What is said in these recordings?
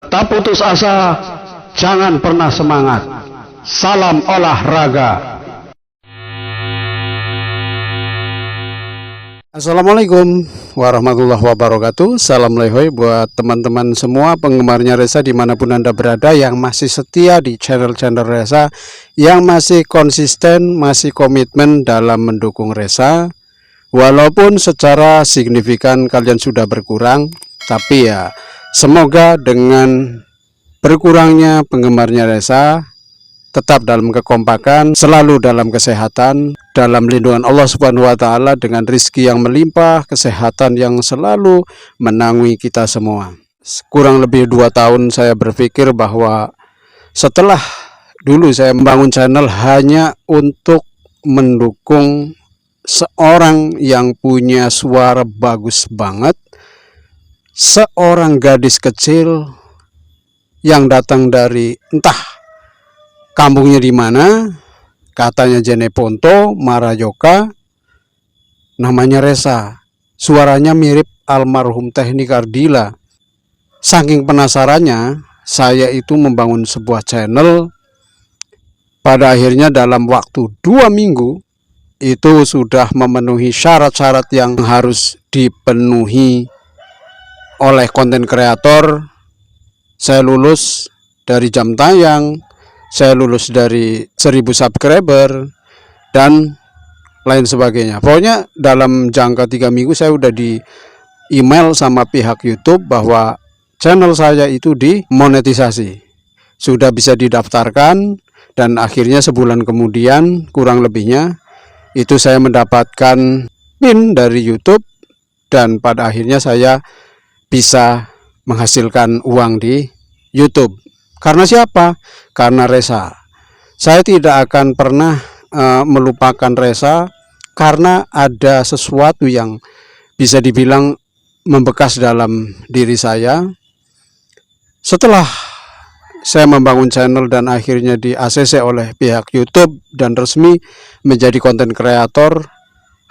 Tak putus asa, jangan pernah semangat. Salam olahraga. Assalamualaikum warahmatullahi wabarakatuh. Salam lehoi buat teman-teman semua penggemarnya Reza dimanapun Anda berada, yang masih setia di channel-channel Reza, yang masih konsisten, masih komitmen dalam mendukung Reza. Walaupun secara signifikan kalian sudah berkurang, tapi ya semoga dengan berkurangnya penggemarnya Reza tetap dalam kekompakan, selalu dalam kesehatan, dalam lindungan Allah Subhanahu wa Ta'ala, dengan rizki yang melimpah, kesehatan yang selalu menangui kita semua. Kurang lebih 2 tahun saya berpikir bahwa setelah dulu saya membangun channel hanya untuk mendukung seorang yang punya suara bagus banget, seorang gadis kecil yang datang dari entah kampungnya di mana, katanya Jeneponto, Marajoka, namanya Reza, suaranya mirip almarhum Teknik Ardila. Saking penasarannya, saya itu membangun sebuah channel. Pada akhirnya dalam waktu 2 minggu itu sudah memenuhi syarat-syarat yang harus dipenuhi oleh konten kreator. Saya lulus dari jam tayang, saya lulus dari 1000 subscriber, dan lain sebagainya. Pokoknya dalam jangka 3 minggu saya udah di email sama pihak YouTube bahwa channel saya itu dimonetisasi, sudah bisa didaftarkan. Dan akhirnya sebulan kemudian kurang lebihnya itu saya mendapatkan PIN dari YouTube, dan pada akhirnya saya bisa menghasilkan uang di YouTube. Karena siapa? Karena Reza. Saya tidak akan pernah melupakan Reza, karena ada sesuatu yang bisa dibilang membekas dalam diri saya. Setelah saya membangun channel dan akhirnya di ACC oleh pihak YouTube dan resmi menjadi konten kreator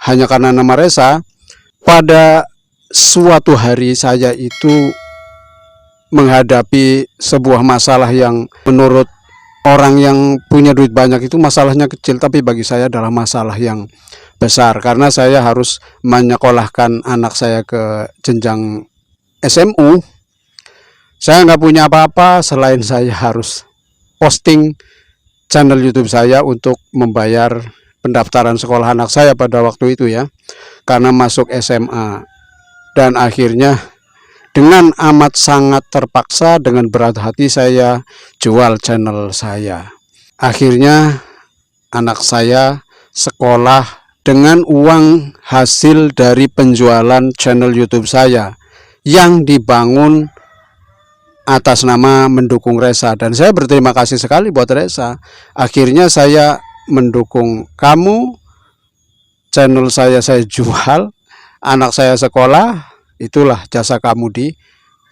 hanya karena nama Reza, pada suatu hari saya itu menghadapi sebuah masalah yang menurut orang yang punya duit banyak itu masalahnya kecil, tapi bagi saya adalah masalah yang besar, karena saya harus menyekolahkan anak saya ke jenjang SMU. Saya nggak punya apa-apa selain saya harus posting channel YouTube saya untuk membayar pendaftaran sekolah anak saya pada waktu itu ya, karena masuk SMA. Dan akhirnya dengan amat sangat terpaksa, dengan berat hati saya jual channel saya. Akhirnya anak saya sekolah dengan uang hasil dari penjualan channel YouTube saya yang dibangun atas nama mendukung Reza. Dan saya berterima kasih sekali buat Reza. Akhirnya saya mendukung kamu, channel saya jual, anak saya sekolah. Itulah jasa kamu di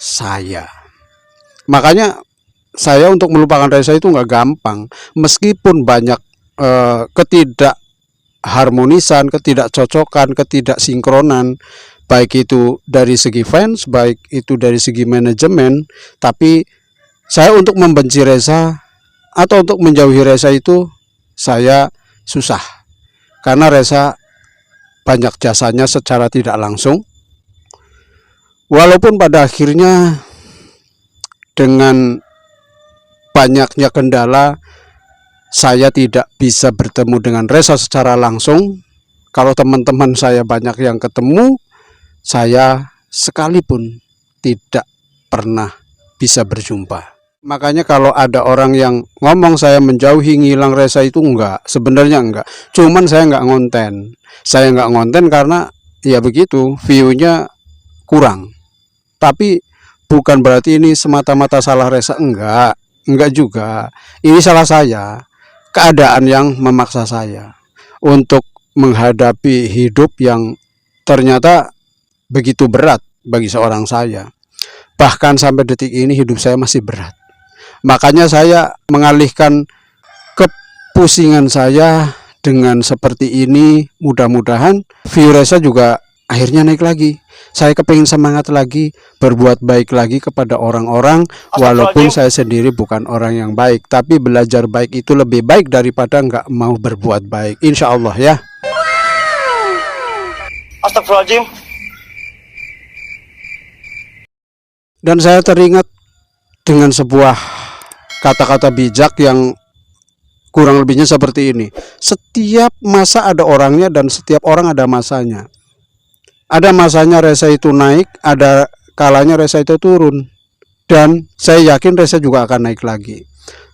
saya. Makanya saya untuk melupakan Reza itu nggak gampang, meskipun banyak ketidakharmonisan, ketidakcocokan, ketidaksinkronan, baik itu dari segi fans, baik itu dari segi manajemen. Tapi saya untuk membenci Reza atau untuk menjauhi Reza itu saya susah, karena Reza banyak jasanya secara tidak langsung. Walaupun pada akhirnya dengan banyaknya kendala saya tidak bisa bertemu dengan Reza secara langsung. Kalau teman-teman saya banyak yang ketemu, saya sekalipun tidak pernah bisa berjumpa. Makanya kalau ada orang yang ngomong saya menjauhi, ngilang Reza, itu enggak, sebenarnya enggak. Cuman saya enggak ngonten. Saya enggak ngonten karena ya begitu, view-nya kurang. Tapi bukan berarti ini semata-mata salah Reza, enggak juga. Ini salah saya. Keadaan yang memaksa saya untuk menghadapi hidup yang ternyata begitu berat bagi seorang saya. Bahkan sampai detik ini hidup saya masih berat. Makanya saya mengalihkan kepusingan saya dengan seperti ini. Mudah-mudahan view Reza juga akhirnya naik lagi. Saya kepingin semangat lagi, berbuat baik lagi kepada orang-orang, walaupun saya sendiri bukan orang yang baik, tapi belajar baik itu lebih baik daripada nggak mau berbuat baik. Insya Allah ya. Astagfirullahaladzim. Dan saya teringat dengan sebuah kata-kata bijak yang kurang lebihnya seperti ini. Setiap masa ada orangnya dan setiap orang ada masanya. Ada masanya Reza itu naik, ada kalanya Reza itu turun. Dan saya yakin Reza juga akan naik lagi.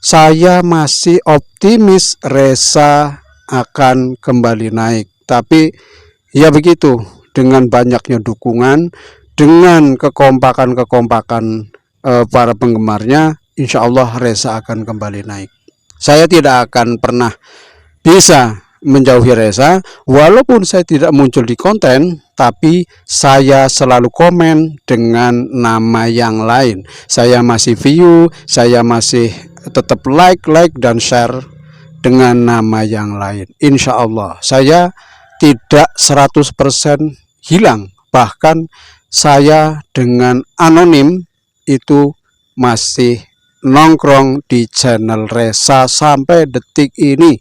Saya masih optimis Reza akan kembali naik. Tapi ya begitu, dengan banyaknya dukungan, dengan kekompakan para penggemarnya, insya Allah Reza akan kembali naik. Saya tidak akan pernah bisa menjauhi Reza, walaupun saya tidak muncul di konten, tapi saya selalu komen dengan nama yang lain. Saya masih view, saya masih tetap like dan share dengan nama yang lain. Insya Allah saya tidak 100% hilang, bahkan saya dengan anonim itu masih nongkrong di channel Reza sampai detik ini.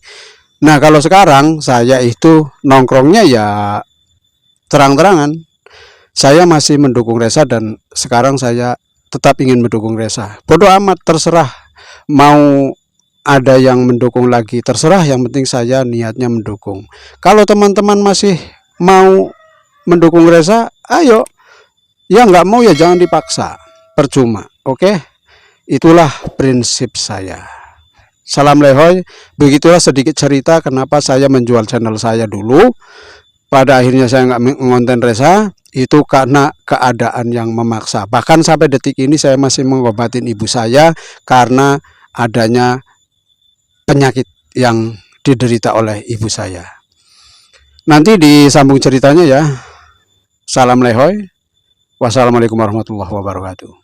Nah, kalau sekarang saya itu nongkrongnya ya terang-terangan. Saya masih mendukung Reza dan sekarang saya tetap ingin mendukung Reza. Bodoh amat, terserah mau ada yang mendukung lagi, terserah, yang penting saya niatnya mendukung. Kalau teman-teman masih mau mendukung Reza, ayo. Ya nggak mau ya jangan dipaksa, percuma. Oke, itulah prinsip saya. Salam lehoy. Begitulah sedikit cerita kenapa saya menjual channel saya dulu. Pada akhirnya saya nggak ngonten Reza, itu karena keadaan yang memaksa. Bahkan sampai detik ini saya masih mengobatin ibu saya karena adanya penyakit yang diderita oleh ibu saya. Nanti disambung ceritanya ya. Salam lehoy. Wassalamualaikum warahmatullahi wabarakatuh.